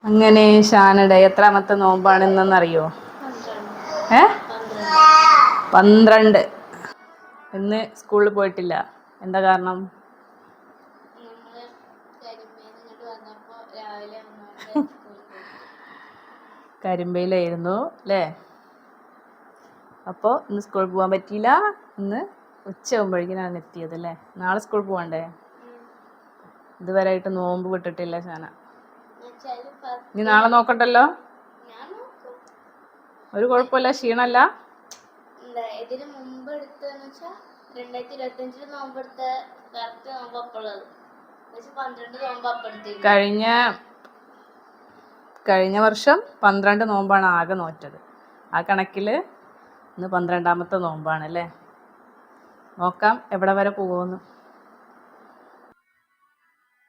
അങ്ങനെ ഷാനയുടെ എത്രാമത്തെ നോമ്പാണെന്നറിയോ? 12. ഇന്ന് സ്കൂളിൽ പോയിട്ടില്ല. എന്താ കാരണം? കരിമ്പയിലായിരുന്നു അല്ലേ? അപ്പോൾ ഇന്ന് സ്കൂളിൽ പോകാൻ പറ്റിയില്ല. ഇന്ന് ഉച്ചയാകുമ്പോഴേക്കിനാണ് എത്തിയത് അല്ലേ? നാളെ സ്കൂളിൽ പോകണ്ടേ? ഇതുവരെയായിട്ട് നോമ്പ് വിട്ടിട്ടില്ല ഷാന. നീ നാളെ നോക്കണ്ടല്ലോ? ഒരു കുഴപ്പമില്ല, ക്ഷീണമല്ല? ഇതിന് മുമ്പ് എടുത്തതെന്ന് വെച്ചാൽ 2025 നോമ്പ് എടുത്ത കറക്റ്റ് നോമ്പ് അപ്പുള്ളത് 12 നോമ്പ് അപ്പെടുത്തില്ല. കഴിഞ്ഞ വർഷം 12 നോമ്പാണ് ആകെ നോറ്റത്. ആ കണക്കിൽ ഇന്ന് 12ാമത്തെ നോമ്പാണ് അല്ലേ? നോക്കാം എവിടെ വരെ പോകുമെന്ന്.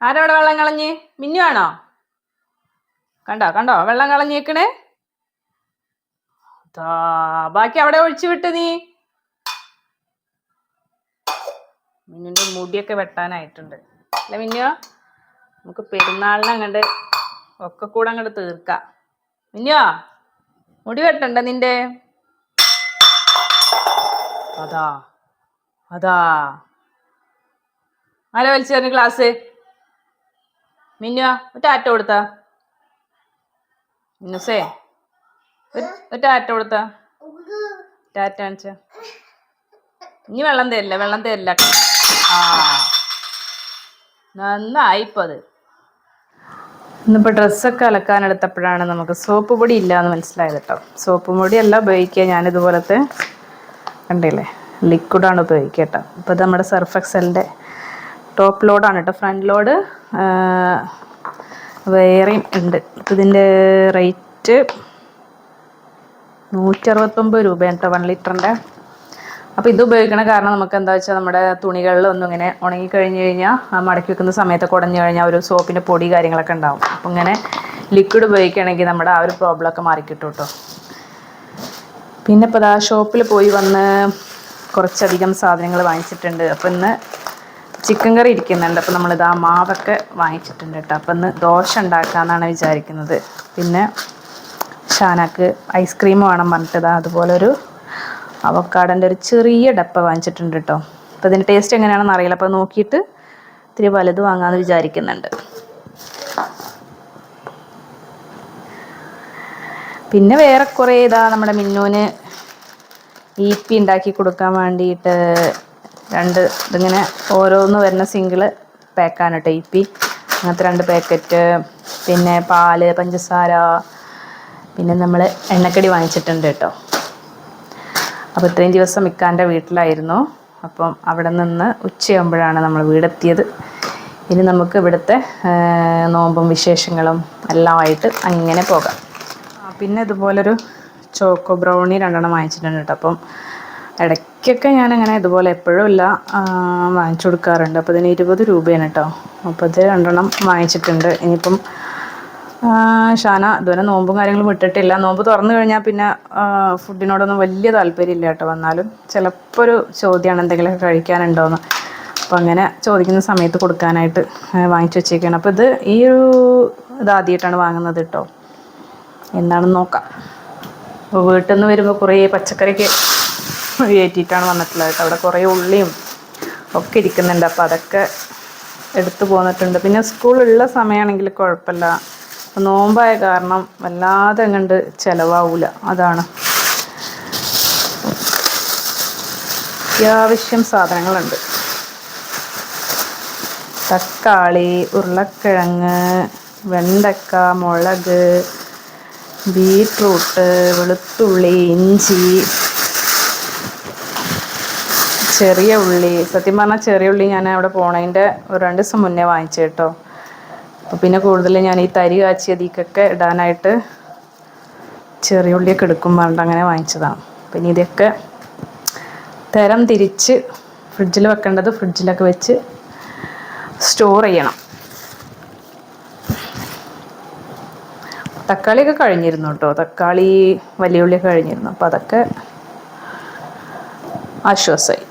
ആരവിടെ വെള്ളം കളഞ്ഞ്? മിന്നു ആണോ? കണ്ടോ വെള്ളം കളഞ്ഞേക്കണേ? ബാക്കി അവിടെ ഒഴിച്ചു വിട്ട് നീ. മിന്നുന്റെ മുടിയൊക്കെ വെട്ടാനായിട്ടുണ്ട് അല്ലെ മിന്നു? നമുക്ക് പെരുന്നാളിനെ അങ്ങോട്ട് ഒക്കെ കൂടെ അങ്ങോട്ട് തീർക്കാം. മിന്നു മുടി വെട്ടണ്ട നിന്റെ? അതാ ആരാ വലിച്ചു തരുന്ന ക്ലാസ്? മിന്നു ഒരു ടാറ്റ കൊടുത്ത? മിന്നുസേ ഒരു ടാറ്റ കൊടുത്ത? ടാറ്റ കാണിച്ച? ഇനി വെള്ളം തരില്ല. നന്നായിപ്പോ അത്. ഇന്നിപ്പോൾ ഡ്രസ്സൊക്കെ അലക്കാനെടുത്തപ്പോഴാണ് നമുക്ക് സോപ്പ് പൊടി ഇല്ല എന്ന് മനസ്സിലായത് കേട്ടോ. സോപ്പ് പൊടിയല്ല ഉപയോഗിക്കുക, ഞാനിതുപോലത്തെ കണ്ടില്ലേ ലിക്വിഡാണ് ഉപയോഗിക്കുക കേട്ടോ. ഇപ്പോൾ ഇത് നമ്മുടെ സർഫ് എക്സലിൻ്റെ ടോപ്പ് ലോഡാണ് കേട്ടോ. ഫ്രണ്ട് ലോഡ് വേറെയും ഉണ്ട്. ഇപ്പോൾ ഇതിൻ്റെ റേറ്റ് 169 രൂപയാണ് കേട്ടോ 1 ലിറ്ററിൻ്റെ. അപ്പോൾ ഇത് ഉപയോഗിക്കണ കാരണം നമുക്ക് എന്താ വെച്ചാൽ നമ്മുടെ തുണികളിലൊന്നും ഇങ്ങനെ ഉണങ്ങിക്കഴിഞ്ഞ് കഴിഞ്ഞാൽ മടക്കി വെക്കുന്ന സമയത്തൊക്കെ ഉടഞ്ഞു കഴിഞ്ഞാൽ ഒരു സോപ്പിൻ്റെ പൊടി കാര്യങ്ങളൊക്കെ ഉണ്ടാവും. അപ്പോൾ ഇങ്ങനെ ലിക്വിഡ് ഉപയോഗിക്കുകയാണെങ്കിൽ നമ്മുടെ ആ ഒരു പ്രോബ്ലമൊക്കെ മാറിക്കിട്ടും കേട്ടോ. പിന്നെ ഇപ്പോൾ ആ ഷോപ്പിൽ പോയി വന്ന് കുറച്ചധികം സാധനങ്ങൾ വാങ്ങിച്ചിട്ടുണ്ട്. അപ്പോൾ ഇന്ന് ചിക്കൻ കറി ഇരിക്കുന്നുണ്ട്. അപ്പോൾ നമ്മളിത് ആ മാവൊക്കെ വാങ്ങിച്ചിട്ടുണ്ട് കേട്ടോ. അപ്പോൾ ഇന്ന് ദോശ ഉണ്ടാക്കാമെന്നാണ് വിചാരിക്കുന്നത്. പിന്നെ ഷാനാക്ക് ഐസ്ക്രീം വേണം പറഞ്ഞിട്ട് അതുപോലെ ഒരു അവക്കാടൻ്റെ ഒരു ചെറിയ ഡപ്പ വാങ്ങിച്ചിട്ടുണ്ട് കേട്ടോ. അപ്പോൾ ഇതിൻ്റെ ടേസ്റ്റ് എങ്ങനെയാണെന്ന് അറിയില്ല. അപ്പോൾ നോക്കിയിട്ട് ഇത്തിരി വലുത് വാങ്ങാമെന്ന് വിചാരിക്കുന്നുണ്ട്. പിന്നെ വേറെ കുറേ നമ്മുടെ മിന്നൂന് ഈപ്പി ഉണ്ടാക്കി കൊടുക്കാൻ വേണ്ടിയിട്ട് ഇതിങ്ങനെ ഓരോന്ന് വരുന്ന സിംഗിള് പാക്കാണ് കേട്ടോ ഈപ്പി. അങ്ങനത്തെ 2 പാക്കറ്റ്. പിന്നെ പാല്, പഞ്ചസാര, പിന്നെ നമ്മൾ എണ്ണക്കടി വാങ്ങിച്ചിട്ടുണ്ട് കേട്ടോ. അപ്പോൾ ഇത്രയും ദിവസം ഇക്കാൻ്റെ വീട്ടിലായിരുന്നു. അപ്പം അവിടെ നിന്ന് ഉച്ചയാകുമ്പോഴാണ് നമ്മൾ വീടെത്തിയത്. ഇനി നമുക്ക് ഇവിടുത്തെ നോമ്പും വിശേഷങ്ങളും എല്ലാമായിട്ട് അങ്ങനെ പോകാം. പിന്നെ ഇതുപോലൊരു ചോക്കോ ബ്രൗണി 2 വാങ്ങിച്ചിട്ടുണ്ട് കേട്ടോ. അപ്പം ഇടയ്ക്കൊക്കെ ഞാനങ്ങനെ ഇതുപോലെ എപ്പോഴും ഇല്ല വാങ്ങിച്ചു കൊടുക്കാറുണ്ട്. അപ്പോൾ ഇതിന് 20 രൂപയാണ് കേട്ടോ. അപ്പോൾ ഇത് 2 വാങ്ങിച്ചിട്ടുണ്ട്. ഇനിയിപ്പം ഷാന ഇതുവരെ നോമ്പും കാര്യങ്ങളും വിട്ടിട്ടില്ല. നോമ്പ് തുറന്നു കഴിഞ്ഞാൽ പിന്നെ ഫുഡിനോടൊന്നും വലിയ താല്പര്യമില്ല കേട്ടോ. വന്നാലും ചിലപ്പോൾ ഒരു ചോദ്യമാണ് എന്തെങ്കിലുമൊക്കെ കഴിക്കാനുണ്ടോയെന്ന്. അപ്പോൾ അങ്ങനെ ചോദിക്കുന്ന സമയത്ത് കൊടുക്കാനായിട്ട് വാങ്ങിച്ചു വെച്ചേക്കാണ്. അപ്പോൾ ഈ ആദ്യമായിട്ടാണ് വാങ്ങുന്നത് കേട്ടോ. എന്താണെന്ന് നോക്കാം. അപ്പോൾ വീട്ടിൽ നിന്ന് വരുമ്പോൾ കുറേ പച്ചക്കറിക്ക് കയറ്റിയിട്ടാണ് വന്നിട്ടുള്ളത് കേട്ടോ. അവിടെ കുറേ ഉള്ളിയും ഒക്കെ ഇരിക്കുന്നുണ്ട്. അപ്പോൾ അതൊക്കെ എടുത്തു പോന്നിട്ടുണ്ട്. പിന്നെ സ്കൂളുള്ള സമയമാണെങ്കിൽ കുഴപ്പമില്ല. നോമ്പായ കാരണം വല്ലാതെ അങ്ങോട്ട് ചിലവാവില്ല. അതാണ്. അത്യാവശ്യം സാധനങ്ങളുണ്ട്. തക്കാളി, ഉരുളക്കിഴങ്ങ്, വെണ്ടക്ക, മുളക്, ബീറ്റ്റൂട്ട്, വെളുത്തുള്ളി, ഇഞ്ചി, ചെറിയ ഉള്ളി. സത്യം പറഞ്ഞാൽ ചെറിയ ഉള്ളി ഞാൻ അവിടെ പോണതിൻ്റെ ഒരു 2 ദിവസം മുന്നേ വാങ്ങിച്ചു കേട്ടോ. അപ്പോൾ പിന്നെ കൂടുതൽ ഞാൻ ഈ തരി കാച്ചിയതിക്കൊക്കെ ഇടാനായിട്ട് ചെറിയ ഉള്ളിയൊക്കെ എടുക്കും പറഞ്ഞിട്ട് അങ്ങനെ വാങ്ങിച്ചതാണ്. പിന്നെ ഇതൊക്കെ തരം തിരിച്ച് ഫ്രിഡ്ജിൽ വെക്കേണ്ടത് ഫ്രിഡ്ജിലൊക്കെ വെച്ച് സ്റ്റോർ ചെയ്യണം. തക്കാളിയൊക്കെ കഴിഞ്ഞിരുന്നു കേട്ടോ. തക്കാളി, വലിയ ഉള്ളിയൊക്കെ കഴിഞ്ഞിരുന്നു. അപ്പോൾ അതൊക്കെ ആശ്വാസമായി.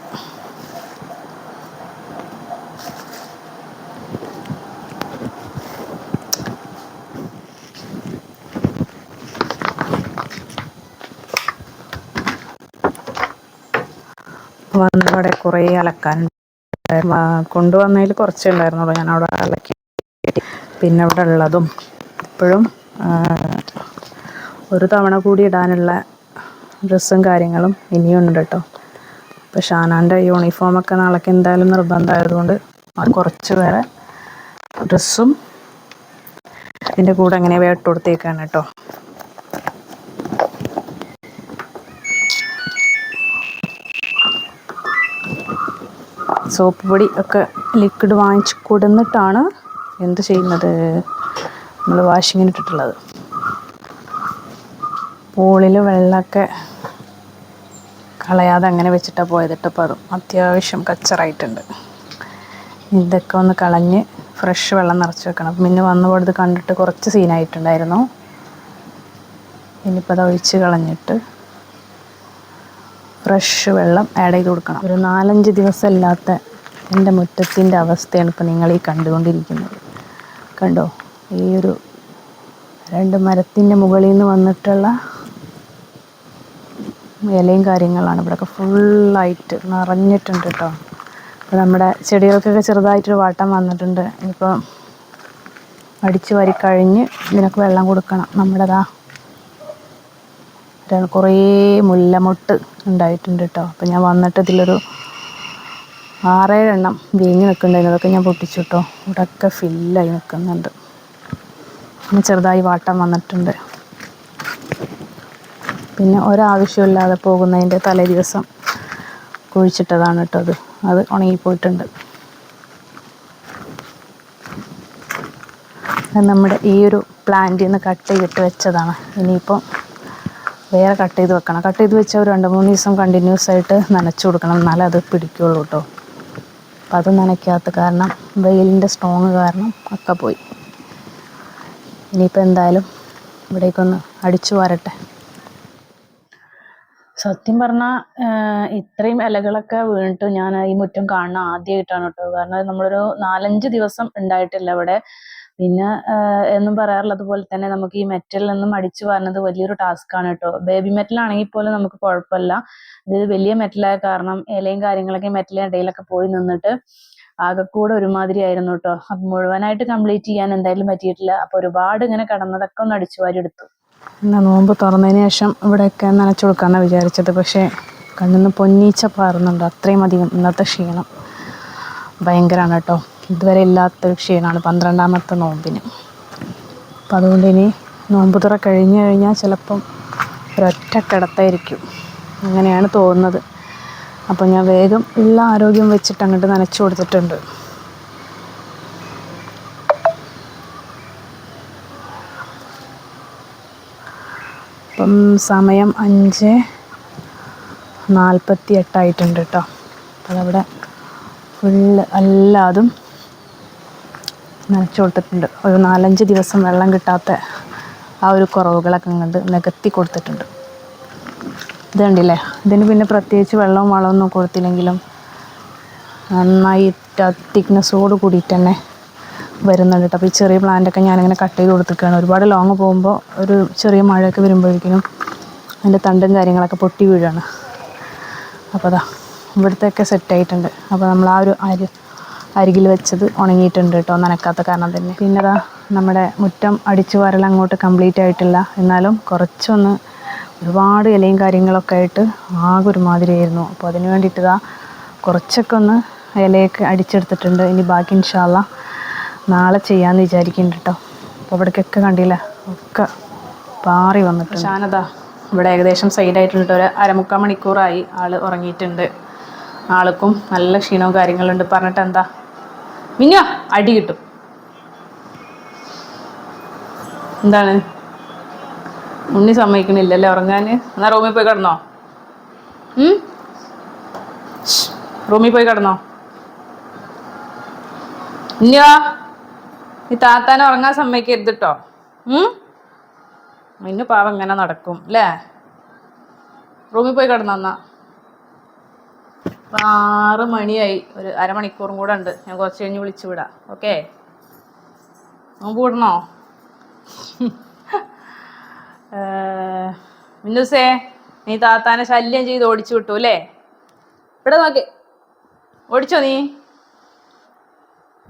വന്നവിടെ കുറേ അലക്കാനുണ്ട്. കൊണ്ടുവന്നതിൽ കുറച്ചേ ഉണ്ടായിരുന്നുള്ളൂ, ഞാൻ അവിടെ അലക്കി. പിന്നെ അവിടെ ഉള്ളതും ഇപ്പോഴും ഒരു തവണ കൂടി ഇടാനുള്ള ഡ്രസ്സും കാര്യങ്ങളും ഇനിയും ഉണ്ട് കേട്ടോ. ഇപ്പോൾ ഷാനാൻ്റെ യൂണിഫോമൊക്കെ നാളേക്ക് എന്തായാലും നിർബന്ധമായതുകൊണ്ട് അത് കുറച്ച് വേറെ ഡ്രസ്സും ഇതിൻ്റെ കൂടെ അങ്ങനെ ഇട്ട് കൊടുത്തേക്കാണ് കേട്ടോ. സോപ്പ് പൊടി ഒക്കെ ലിക്വിഡ് വാങ്ങിച്ച് കൊടുന്നിട്ടാണ് എന്ത് ചെയ്യുന്നത്, നമ്മൾ വാഷിങ്ങിന് ഇട്ടിട്ടുള്ളത്. പൂളിൽ വെള്ളമൊക്കെ കളയാതെ അങ്ങനെ വെച്ചിട്ടാണ് പോയത് കേട്ടോ. അപ്പോൾ അതും അത്യാവശ്യം കച്ചറായിട്ടുണ്ട്. ഇതൊക്കെ ഒന്ന് കളഞ്ഞ് ഫ്രഷ് വെള്ളം നിറച്ച് വെക്കണം. പിന്നെ വന്നു കൊടുത്ത് കണ്ടിട്ട് കുറച്ച് സീനായിട്ടുണ്ടായിരുന്നു. ഇനിയിപ്പോൾ അത് ഒഴിച്ച് കളഞ്ഞിട്ട് ഫ്രഷ് വെള്ളം ആഡ് ചെയ്ത് കൊടുക്കണം. ഒരു 4-5 ദിവസം ഇല്ലാത്ത എൻ്റെ മുറ്റത്തിൻ്റെ അവസ്ഥയാണ് ഇപ്പോൾ നിങ്ങൾ ഈ കണ്ടുകൊണ്ടിരിക്കുന്നത്. കണ്ടോ, ഈ ഒരു 2 മരത്തിൻ്റെ മുകളിൽ നിന്ന് വന്നിട്ടുള്ള ഇലയും കാര്യങ്ങളാണ്. ഇവിടെയൊക്കെ ഫുള്ളായിട്ട് നിറഞ്ഞിട്ടുണ്ട് കേട്ടോ. അപ്പോൾ നമ്മുടെ ചെടികൾക്കൊക്കെ ചെറുതായിട്ടൊരു വാട്ടം വന്നിട്ടുണ്ട്. ഇനിയിപ്പോൾ അടിച്ചു വാരി കഴിഞ്ഞ് ഇതിനൊക്കെ വെള്ളം കൊടുക്കണം. നമ്മുടേതാ കുറേ മുല്ലമൊട്ട് ഉണ്ടായിട്ടുണ്ട് കേട്ടോ. അപ്പോൾ ഞാൻ വന്നിട്ട് ഇതിലൊരു 6-7 എണ്ണം വീങ്ങി നിൽക്കുന്നുണ്ടായിരുന്നു. അതൊക്കെ ഞാൻ പൊട്ടിച്ചു കേട്ടോ. ഇവിടെയൊക്കെ ഫില്ലായി നിൽക്കുന്നുണ്ട്. പിന്നെ ചെറുതായി വാട്ടം വന്നിട്ടുണ്ട്. പിന്നെ ഒരാവശ്യമില്ലാതെ പോകുന്നതിൻ്റെ തലേ ദിവസം കുഴിച്ചിട്ടതാണ് കേട്ടോ. അത് ഉണങ്ങിപ്പോയിട്ടുണ്ട്. നമ്മുടെ ഈ ഒരു പ്ലാന്റിൽ നിന്ന് കട്ട് ചെയ്തിട്ട് വെച്ചതാണ്. ഇനിയിപ്പം വേറെ കട്ട് ചെയ്ത് വെക്കണം. കട്ട് ചെയ്ത് വെച്ചാൽ ഒരു 2-3 ദിവസം കണ്ടിന്യൂസ് ആയിട്ട് നനച്ചു കൊടുക്കണം, എന്നാലേ അത് പിടിക്കുകയുള്ളൂ കേട്ടോ. അപ്പം അത് നനയ്ക്കാത്ത കാരണം വെയിലിൻ്റെ സ്ട്രോങ് കാരണം ഒക്കെ പോയി. ഇനിയിപ്പോൾ എന്തായാലും ഇവിടേക്കൊന്ന് അടിച്ചു വാരട്ടെ. സത്യം പറഞ്ഞാൽ ഇത്രയും ഇലകളൊക്കെ വീണിട്ട് ഞാൻ ഈ മുറ്റം കാണുന്ന ആദ്യമായിട്ടാണ് കേട്ടോ. കാരണം നമ്മളൊരു 4-5 ദിവസം ഉണ്ടായിട്ടില്ല ഇവിടെ. പിന്നെ എന്നും പറയാറുള്ളത് പോലെ തന്നെ നമുക്ക് ഈ മെറ്റലിൽ നിന്നും അടിച്ചു വരുന്നത് വലിയൊരു ടാസ്ക്കാണ് കേട്ടോ. ബേബി മെറ്റലാണെങ്കിൽ പോലും നമുക്ക് കുഴപ്പമില്ല. ഇത് വലിയ മെറ്റലായ കാരണം ഇലയും കാര്യങ്ങളൊക്കെ മെറ്റലിൻ്റെ ഇടയിലൊക്കെ പോയി നിന്നിട്ട് ആകെക്കൂടെ ഒരുമാതിരി ആയിരുന്നു കേട്ടോ. അപ്പം മുഴുവനായിട്ട് കംപ്ലീറ്റ് ചെയ്യാൻ എന്തായാലും പറ്റിയിട്ടില്ല. അപ്പോൾ ഒരുപാട് ഇങ്ങനെ കിടന്നതൊക്കെ ഒന്ന് അടിച്ചു വാരി എടുത്തു. എന്നാൽ നോമ്പ് തുറന്നതിന് ശേഷം ഇവിടെയൊക്കെ നനച്ചു കൊടുക്കാമെന്നാണ് വിചാരിച്ചത്. പക്ഷേ കണ്ണിന്ന് പൊന്നീച്ച പാറുന്നുണ്ട്. അത്രയും അധികം ഇന്നത്തെ ക്ഷീണം ഭയങ്കരമാണ് കേട്ടോ. ഇതുവരെ ഇല്ലാത്തൊരു ക്ഷീണമാണ് 12ാമത്തെ നോമ്പിന്. അപ്പം അതുകൊണ്ട് ഇനി നോമ്പ് തുറ കഴിഞ്ഞ് കഴിഞ്ഞാൽ ചിലപ്പം ഒരൊറ്റ കിടത്തായിരിക്കും, അങ്ങനെയാണ് തോന്നുന്നത്. അപ്പം ഞാൻ വേഗം ഉള്ള ആരോഗ്യം വെച്ചിട്ട് അങ്ങോട്ട് നനച്ചു കൊടുത്തിട്ടുണ്ട്. ഇപ്പം സമയം 5:48 ആയിട്ടുണ്ട് കേട്ടോ. അതവിടെ ഫുള്ള് എല്ലാതും നനച്ചു കൊടുത്തിട്ടുണ്ട്. ഒരു 4-5 ദിവസം വെള്ളം കിട്ടാത്ത ആ ഒരു കുറവുകളൊക്കെ കണ്ട് നികത്തി കൊടുത്തിട്ടുണ്ട്. ഇത് കണ്ടില്ലേ, ഇതിന് പിന്നെ പ്രത്യേകിച്ച് വെള്ളവും വളമൊന്നും കൊടുത്തില്ലെങ്കിലും നന്നായി തിക്നെസ്സോട് കൂടിയിട്ട് തന്നെ വരുന്നുണ്ട് കേട്ടോ. അപ്പോൾ ഈ ചെറിയ പ്ലാന്റൊക്കെ ഞാനിങ്ങനെ കട്ട് ചെയ്ത് കൊടുത്തിരിക്കുകയാണ്. ഒരുപാട് ലോങ് പോകുമ്പോൾ ഒരു ചെറിയ മഴയൊക്കെ വരുമ്പോഴേക്കും അതിൻ്റെ തണ്ടും കാര്യങ്ങളൊക്കെ പൊട്ടി വീഴാണ്. അപ്പോൾ അതാ ഇവിടുത്തെയൊക്കെ സെറ്റായിട്ടുണ്ട്. അപ്പോൾ നമ്മൾ ആ ഒരു അരികിൽ വെച്ചത് ഉണങ്ങിയിട്ടുണ്ട് കേട്ടോ, നനക്കാത്ത കാരണം തന്നെ. പിന്നെ അതാ നമ്മുടെ മുറ്റം അടിച്ചു വാരൽ അങ്ങോട്ട് കംപ്ലീറ്റ് ആയിട്ടില്ല. എന്നാലും കുറച്ചൊന്ന് ഒരുപാട് ഇലയും കാര്യങ്ങളൊക്കെ ആയിട്ട് ആകെ ഒരുമാതിരിയായിരുന്നു. അപ്പോൾ അതിന് വേണ്ടിയിട്ട് ഇതാ കുറച്ചൊക്കെ ഒന്ന് ഇലയൊക്കെ അടിച്ചെടുത്തിട്ടുണ്ട്. ഇനി ബാക്കി ഇൻഷാ അല്ലാ നാളെ ചെയ്യാമെന്ന് വിചാരിക്കുന്നുണ്ട് കേട്ടോ. അപ്പോൾ ഇവിടേക്കൊക്കെ കണ്ടില്ല, ഒക്കെ പാറി വന്നിട്ടുണ്ട്. ഷാനതാ ഇവിടെ ഏകദേശം സൈഡായിട്ടുണ്ട്. ഒരു 1/4 മണിക്കൂറായി ആൾ ഉറങ്ങിയിട്ടുണ്ട്. ആൾക്കും നല്ല ക്ഷീണവും കാര്യങ്ങളുണ്ട്. പറഞ്ഞിട്ട് എന്താ മിന്നോ, അടി കിട്ടും. എന്താണ് ഉണ്ണി സമ്മതിക്കണില്ലല്ലേ ഉറങ്ങാൻ? എന്നാൽ റൂമിൽ പോയി കിടന്നോ. റൂമിൽ പോയി കിടന്നോ. ഇനിയോ ഈ താത്താനെ ഉറങ്ങാൻ സമ്മതിക്കരുത് കേട്ടോ. മിന്നു പാവം ഇങ്ങനെ നടക്കും അല്ലേ. റൂമിൽ പോയി കിടന്നോ. 6 മണിയായി. ഒരു 1/2 മണിക്കൂറും കൂടെ ഉണ്ട്. ഞാൻ കുറച്ച് കഴിഞ്ഞ് വിളിച്ചു വിടാം. ഓക്കെ, നോമ്പ് വിടണോ? മിന്നുസേ, നീ താത്താനെ ശല്യം ചെയ്ത് ഓടിച്ചു വിട്ടു അല്ലേ. ഇവിടെ നോക്കി ഓടിച്ചോ നീ.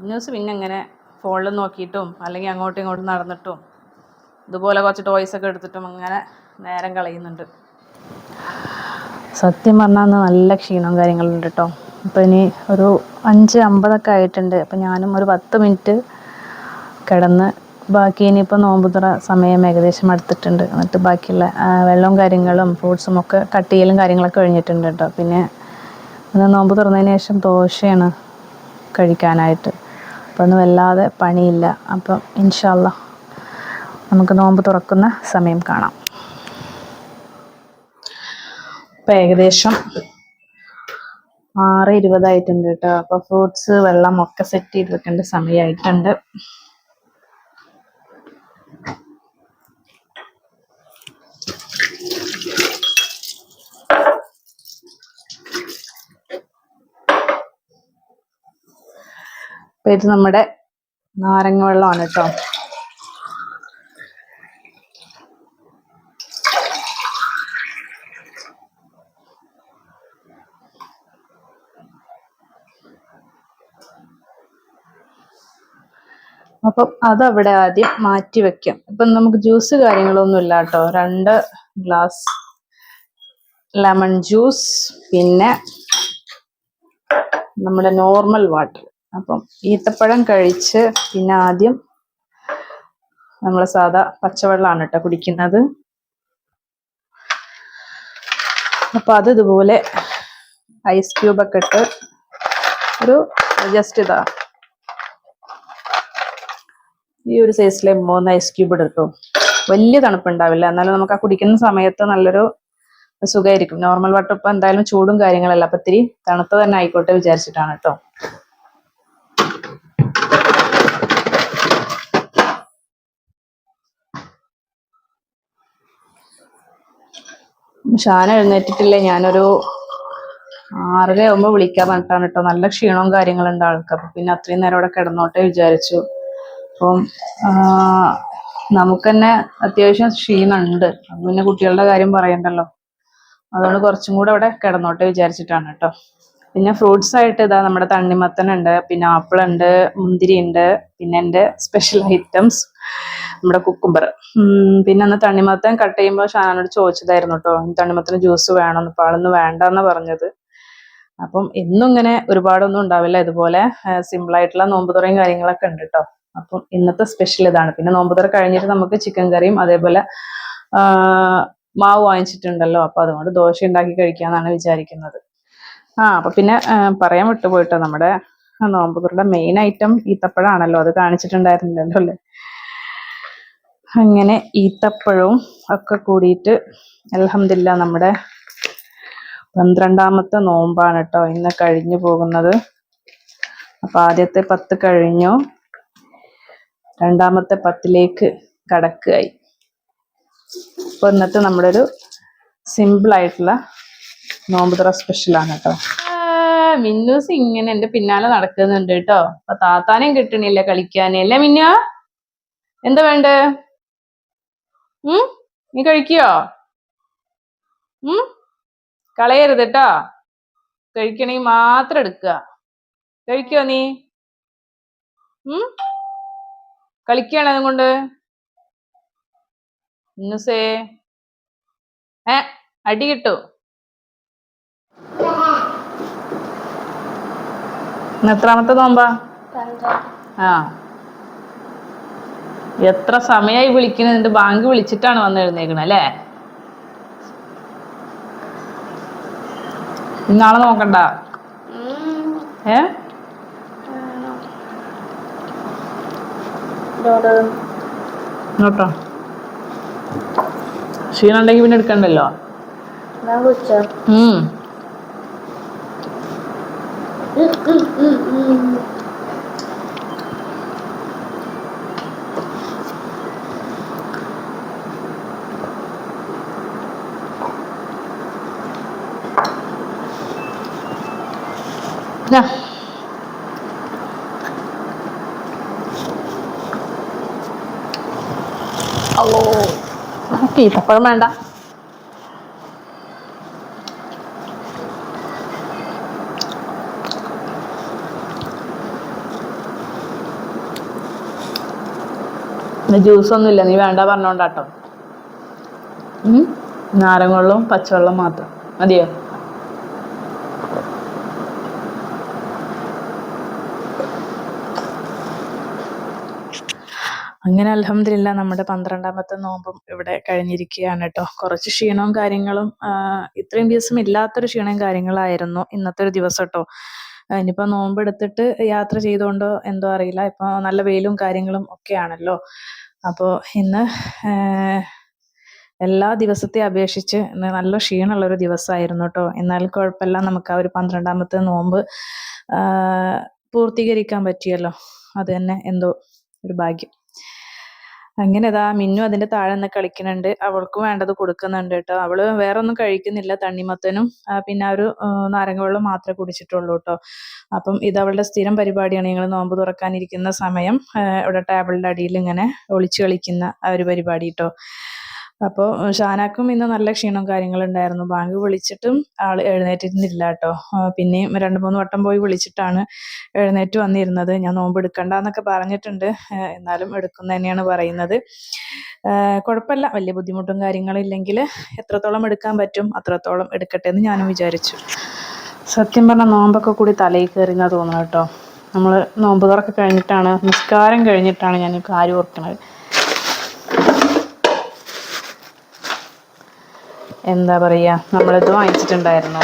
ന്യൂസ് പിന്നെ ഇങ്ങനെ ഫോണിൽ നോക്കിയിട്ടും അല്ലെങ്കിൽ അങ്ങോട്ടും ഇങ്ങോട്ടും നടന്നിട്ടും ഇതുപോലെ കുറച്ച് ടോയ്സൊക്കെ എടുത്തിട്ടും അങ്ങനെ നേരം കളയുന്നുണ്ട്. സത്യം പറഞ്ഞാൽ അന്ന് നല്ല ക്ഷീണവും കാര്യങ്ങളുണ്ട് കേട്ടോ. അപ്പോൾ ഇനി ഒരു 5:50 ആയിട്ടുണ്ട്. അപ്പോൾ ഞാനും ഒരു 10 മിനിറ്റ് കിടന്ന് ബാക്കി ഇനിയിപ്പോൾ നോമ്പുതുറ സമയം ഏകദേശം അടുത്തിട്ടുണ്ട്. എന്നിട്ട് ബാക്കിയുള്ള വെള്ളവും കാര്യങ്ങളും ഫ്രൂട്ട്സും ഒക്കെ കട്ട് ചെയ്യലും കാര്യങ്ങളൊക്കെ കഴിഞ്ഞിട്ടുണ്ട് കേട്ടോ. പിന്നെ നോമ്പ് തുറന്നതിന് ശേഷം ദോശയാണ് കഴിക്കാനായിട്ട്. അപ്പോൾ ഒന്നും വല്ലാതെ പണിയില്ല. അപ്പം ഇൻഷാ അല്ലാ നമുക്ക് നോമ്പ് തുറക്കുന്ന സമയം കാണാം. ഇപ്പം ഏകദേശം 6:20 ആയിട്ടുണ്ട് കേട്ടോ. അപ്പോൾ ഫ്രൂട്ട്സ് വെള്ളം ഒക്കെ സെറ്റ് ചെയ്ത് വെക്കേണ്ട സമയമായിട്ടുണ്ട്. അപ്പോൾ ഇത് നമ്മുടെ നാരങ്ങ വെള്ളമാണ് കേട്ടോ. അപ്പം അതവിടെ ആദ്യം മാറ്റി വെക്കാം. ഇപ്പം നമുക്ക് ജ്യൂസ് കാര്യങ്ങളൊന്നും ഇല്ല കേട്ടോ. 2 ഗ്ലാസ് ലെമൺ ജ്യൂസ്, പിന്നെ നമ്മുടെ നോർമൽ വാട്ടർ. അപ്പം ഈത്തപ്പഴം കഴിച്ച് പിന്നെ ആദ്യം നമ്മൾ സാധാ പച്ചവെള്ളമാണ് കേട്ടോ കുടിക്കുന്നത്. അപ്പം അത് ഇതുപോലെ ഐസ് ക്യൂബൊക്കെ ഇട്ട് ഒരു ജസ്റ്റ് ഇതാ ഈ ഒരു സൈസിലെ 3 ഐസ് ക്യൂബ് ഇടും. വലിയ തണുപ്പുണ്ടാവില്ല, എന്നാലും നമുക്ക് ആ കുടിക്കുന്ന സമയത്ത് നല്ലൊരു സുഖമായിരിക്കും. നോർമൽ വാട്ടർ ഇപ്പം എന്തായാലും ചൂടും കാര്യങ്ങളല്ല, അപ്പം ഇത്തിരി തണുത്ത തന്നെ ആയിക്കോട്ടെ വിചാരിച്ചിട്ടാണ് കേട്ടോ. ഷാന എഴുന്നേറ്റിട്ടില്ലേ. ഞാനൊരു 6:30 ആകുമ്പോൾ വിളിക്കാൻ പറഞ്ഞിട്ടാണ് കേട്ടോ. നല്ല ക്ഷീണവും കാര്യങ്ങളുണ്ട് ആൾക്ക്. അപ്പം പിന്നെ അത്രയും നേരം അവിടെ കിടന്നോട്ടെ വിചാരിച്ചു. അപ്പം നമുക്ക് തന്നെ അത്യാവശ്യം ക്ഷീണമുണ്ട്. അപ്പം പിന്നെ കുട്ടികളുടെ കാര്യം പറയണ്ടല്ലോ. അതുകൊണ്ട് കുറച്ചും കൂടെ അവിടെ കിടന്നോട്ടെ വിചാരിച്ചിട്ടാണ് കേട്ടോ. പിന്നെ ഫ്രൂട്ട്സ് ആയിട്ട് ഇതാ നമ്മുടെ തണ്ണിമത്തനുണ്ട്, പിന്നെ ആപ്പിൾ ഉണ്ട്, മുന്തിരി ഉണ്ട്, പിന്നെ എൻ്റെ സ്പെഷ്യൽ ഐറ്റംസ് നമ്മുടെ കുക്കുംബർ. പിന്നെ അന്ന് തണ്ണിമത്തൻ കട്ട് ചെയ്യുമ്പോൾ ഷാനോട് ചോദിച്ചതായിരുന്നു കേട്ടോ, തണ്ണിമത്തന് ജ്യൂസ് വേണമെന്ന്. അപ്പോൾ ആളൊന്നും വേണ്ടെന്ന് പറഞ്ഞത്. അപ്പം എന്നും ഇങ്ങനെ ഒരുപാടൊന്നും ഉണ്ടാവില്ല. ഇതുപോലെ സിമ്പിളായിട്ടുള്ള നോമ്പുതുറയും കാര്യങ്ങളൊക്കെ ഉണ്ട് കേട്ടോ. അപ്പം ഇന്നത്തെ സ്പെഷ്യൽ ഇതാണ്. പിന്നെ നോമ്പുതുറ കഴിഞ്ഞിട്ട് നമുക്ക് ചിക്കൻ കറിയും അതേപോലെ മാവ് വാങ്ങിച്ചിട്ടുണ്ടല്ലോ. അപ്പോൾ അതുകൊണ്ട് ദോശ ഉണ്ടാക്കി കഴിക്കാമെന്നാണ് വിചാരിക്കുന്നത്. അപ്പം പിന്നെ പറയാൻ വിട്ടുപോയിട്ടോ, നമ്മുടെ നോമ്പുതുറയുടെ മെയിൻ ഐറ്റം ഈത്തപ്പഴമാണല്ലോ. അത് കാണിച്ചിട്ടുണ്ടായിരുന്നില്ലല്ലോ അല്ലേ. അങ്ങനെ ഈത്തപ്പഴവും ഒക്കെ കൂടിയിട്ട് അൽഹംദുലില്ലാ നമ്മുടെ 12ാമത്തെ നോമ്പാണ് കേട്ടോ ഇന്ന് കഴിഞ്ഞു പോകുന്നത്. അപ്പം ആദ്യത്തെ 10 കഴിഞ്ഞു, 2ാമത്തെ 10ലേക്ക് കടക്കുകയായി. അപ്പോൾ ഇന്നത്തെ നമ്മുടെ ഒരു സിമ്പിളായിട്ടുള്ള നോമ്പുതുറ സ്പെഷ്യലാണ് കേട്ടോ. മിന്നൂസ് ഇങ്ങനെ എൻ്റെ പിന്നാലെ നടക്കുന്നുണ്ട് കേട്ടോ. അപ്പൊ താത്താനെയും കിട്ടണില്ല കളിക്കാനേ അല്ലേ മിന്നു? എന്താ വേണ്ടേ? നീ കഴിക്കോ? കളയരുത് കേട്ടോ. കഴിക്കണമെങ്കിൽ മാത്രം എടുക്കുക. കഴിക്കോ നീ? കളിക്കുകയാണ് അതുകൊണ്ട്. മിന്നൂസേ അടി കിട്ടൂ. എത്രാമത്തെ നോമ്പാ? എത്ര സമയമായി വിളിക്കുന്നത്? നിന്റെ ബാങ്ക് വിളിച്ചിട്ടാണ് വന്ന് എഴുന്നേക്കണേ അല്ലേ? നാളെ നോക്കണ്ട കേട്ടോ. ക്ഷീണം ഉണ്ടെങ്കിൽ പിന്നെ എടുക്കണ്ടല്ലോ. ഈത്തപ്പഴം വേണ്ട. ജ്യൂസ് ഒന്നും ഇല്ല, നീ വേണ്ട പറഞ്ഞോണ്ടാട്ടോ. നാരങ്ങ വെള്ളവും പച്ചവെള്ളം മാത്രം മതിയോ? അങ്ങനെ അൽഹംദുലില്ലാ നമ്മുടെ 12ാമത്തെ നോമ്പും ഇവിടെ കഴിഞ്ഞിരിക്കുകയാണ് കേട്ടോ. കുറച്ച് ക്ഷീണവും കാര്യങ്ങളും ഇത്രയും ദിവസം ഇല്ലാത്തൊരു ക്ഷീണവും കാര്യങ്ങളായിരുന്നു ഇന്നത്തെ ഒരു ദിവസം കേട്ടോ. ഇനിയിപ്പോൾ നോമ്പ് എടുത്തിട്ട് യാത്ര ചെയ്തുകൊണ്ടോ എന്തോ അറിയില്ല, ഇപ്പോൾ നല്ല വെയിലും കാര്യങ്ങളും ഒക്കെയാണല്ലോ. അപ്പോൾ ഇന്ന് എല്ലാ ദിവസത്തെ അപേക്ഷിച്ച് ഇന്ന് നല്ല ക്ഷീണമുള്ളൊരു ദിവസമായിരുന്നു കേട്ടോ. എന്നാലും കുഴപ്പമില്ല, നമുക്ക് ആ ഒരു 12ാമത്തെ നോമ്പ് പൂർത്തീകരിക്കാൻ പറ്റിയല്ലോ. അത് തന്നെ എന്തോ ഒരു ഭാഗ്യം. അങ്ങനെ ഇതാ മിന്നു അതിന്റെ താഴെ നിന്ന് കളിക്കുന്നുണ്ട്, അവൾക്കും വേണ്ടത് കൊടുക്കുന്നുണ്ട് കേട്ടോ. അവള് വേറെ ഒന്നും കഴിക്കുന്നില്ല, തണ്ണിമത്തനും പിന്നെ ഒരു നാരങ്ങ വെള്ളം മാത്രമേ കുടിച്ചിട്ടുള്ളൂ കേട്ടോ. അപ്പം ഇത് അവളുടെ സ്ഥിരം പരിപാടിയാണ്. ഞങ്ങൾ നോമ്പ് തുറക്കാനിരിക്കുന്ന സമയം ഇവിടെ ടേബിളിന്റെ അടിയിൽ ഇങ്ങനെ ഒളിച്ചു കളിക്കുന്ന ആ ഒരു പരിപാടി കേട്ടോ. അപ്പോൾ ഷാനാക്കും ഇന്ന് നല്ല ക്ഷീണവും കാര്യങ്ങളുണ്ടായിരുന്നു. ബാങ്ക് വിളിച്ചിട്ടും ആൾ എഴുന്നേറ്റിരുന്നില്ല കേട്ടോ. പിന്നെയും 2-3 വട്ടം പോയി വിളിച്ചിട്ടാണ് എഴുന്നേറ്റ് വന്നിരുന്നത്. ഞാൻ നോമ്പ് എടുക്കണ്ടെന്നൊക്കെ പറഞ്ഞിട്ടുണ്ട്, എന്നാലും എടുക്കുന്ന തന്നെയാണ് പറയുന്നത്. കുഴപ്പമില്ല, വലിയ ബുദ്ധിമുട്ടും കാര്യങ്ങളും ഇല്ലെങ്കിൽ എത്രത്തോളം എടുക്കാൻ പറ്റും അത്രത്തോളം എടുക്കട്ടെ എന്ന് ഞാനും വിചാരിച്ചു. സത്യം പറഞ്ഞാൽ നോമ്പൊക്കെ കൂടി തലയിൽ കയറിയെന്നാണ് തോന്നുന്നത് കേട്ടോ. നമ്മൾ നോമ്പ് തുറക്കെ കഴിഞ്ഞിട്ടാണ്, നിസ്കാരം കഴിഞ്ഞിട്ടാണ് ഞാൻ കാര്യം ഓർക്കുന്നത്. എന്താ പറയുക, നമ്മളിത് വാങ്ങിച്ചിട്ടുണ്ടായിരുന്നു,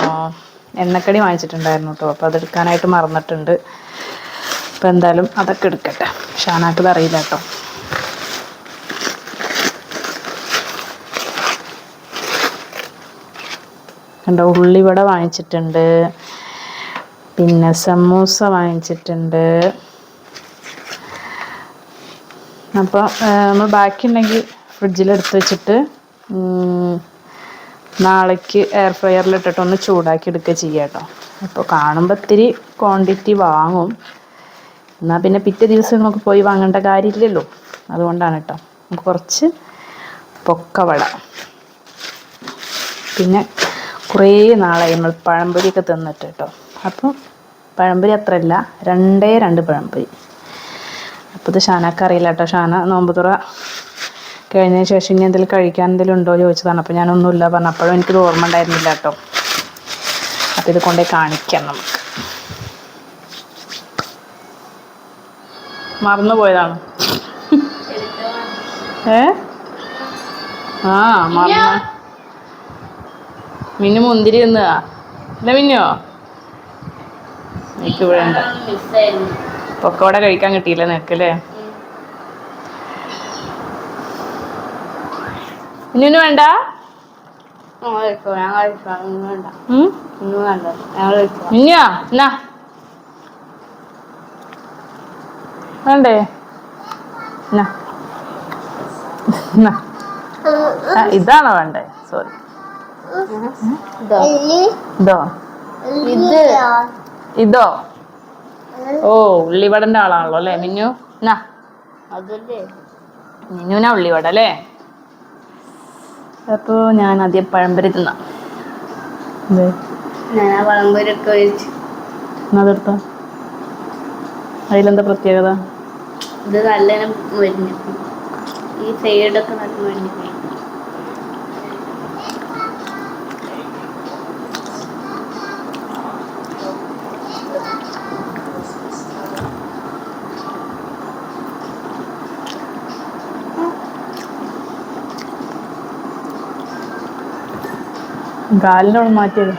എണ്ണക്കടി വാങ്ങിച്ചിട്ടുണ്ടായിരുന്നു കേട്ടോ. അപ്പോൾ അതെടുക്കാനായിട്ട് മറന്നിട്ടുണ്ട്. അപ്പോൾ എന്തായാലും അതൊക്കെ എടുക്കട്ടെ, ഷാനാക്കത് അറിയില്ല കേട്ടോ. കണ്ടോ, ഉള്ളിവട വാങ്ങിച്ചിട്ടുണ്ട്, പിന്നെ സമൂസ വാങ്ങിച്ചിട്ടുണ്ട്. അപ്പോൾ നമ്മൾ ബാക്കിയുണ്ടെങ്കിൽ ഫ്രിഡ്ജിലെടുത്ത് വെച്ചിട്ട് നാളേക്ക് എയർ ഫ്രയറിലിട്ടിട്ട് ഒന്ന് ചൂടാക്കി എടുക്കുക ചെയ്യുക കേട്ടോ. അപ്പോൾ കാണുമ്പോൾ ഇത്തിരി ക്വാണ്ടിറ്റി വാങ്ങും, എന്നാൽ പിന്നെ പിറ്റേ ദിവസം നമുക്ക് പോയി വാങ്ങേണ്ട കാര്യമില്ലല്ലോ. അതുകൊണ്ടാണ് കേട്ടോ. നമുക്ക് കുറച്ച് പൊക്കവട, പിന്നെ കുറേ നാളായി നമ്മൾ പഴംപൊരിയൊക്കെ തിന്നിട്ട് കേട്ടോ. അപ്പം പഴംപൊരി അത്രയല്ല, 2 പഴംപൊരി. അപ്പോൾ ഇത് ഷാനക്ക് അറിയില്ല കേട്ടോ. ഷാന നോമ്പ് തുറ കഴിഞ്ഞതിന് ശേഷം ഇനി എന്തെങ്കിലും കഴിക്കാൻ എന്തെങ്കിലും ഉണ്ടോ ചോദിച്ചതാണ്. അപ്പോൾ ഞാനൊന്നുമില്ല പറഞ്ഞു. അപ്പോഴും എനിക്കിത് ഓർമ്മ ഉണ്ടായിരുന്നില്ല കേട്ടോ. അപ്പോൾ ഇത് കൊണ്ടേ കാണിക്കാം നമുക്ക്. മറന്നുപോയതാണ്. മറന്നു. മിന്നു മുന്തിരി തിന്നുക അല്ല മിന്നോ? എനിക്ക് ഇവിടെ ഉണ്ട്. പൊക്കവട കഴിക്കാൻ കിട്ടിയില്ല നിനക്കല്ലേ? മിന്നു വേണ്ട? മിന്നോ എന്നാ വേണ്ടേ? ഇതാണോ വേണ്ടേ? സോറി, ഇതോ? ഓ, ഉള്ളിവടന്റെ ആളാണല്ലോ അല്ലേ മിന്നു? എന്നാ മിന്നുവിനാ ഉള്ളിവട അല്ലേ? അപ്പോൾ ഞാൻ ആദ്യം പഴംപൊരി തിന്നാം. അതെടുത്തോ. അതിലെന്താ പ്രത്യേകത? ഇത് നല്ല മരുന്ന്, ഈ സൈഡൊക്കെ നല്ല മരുന്ന്. കാലിനോട് മാറ്റിയത്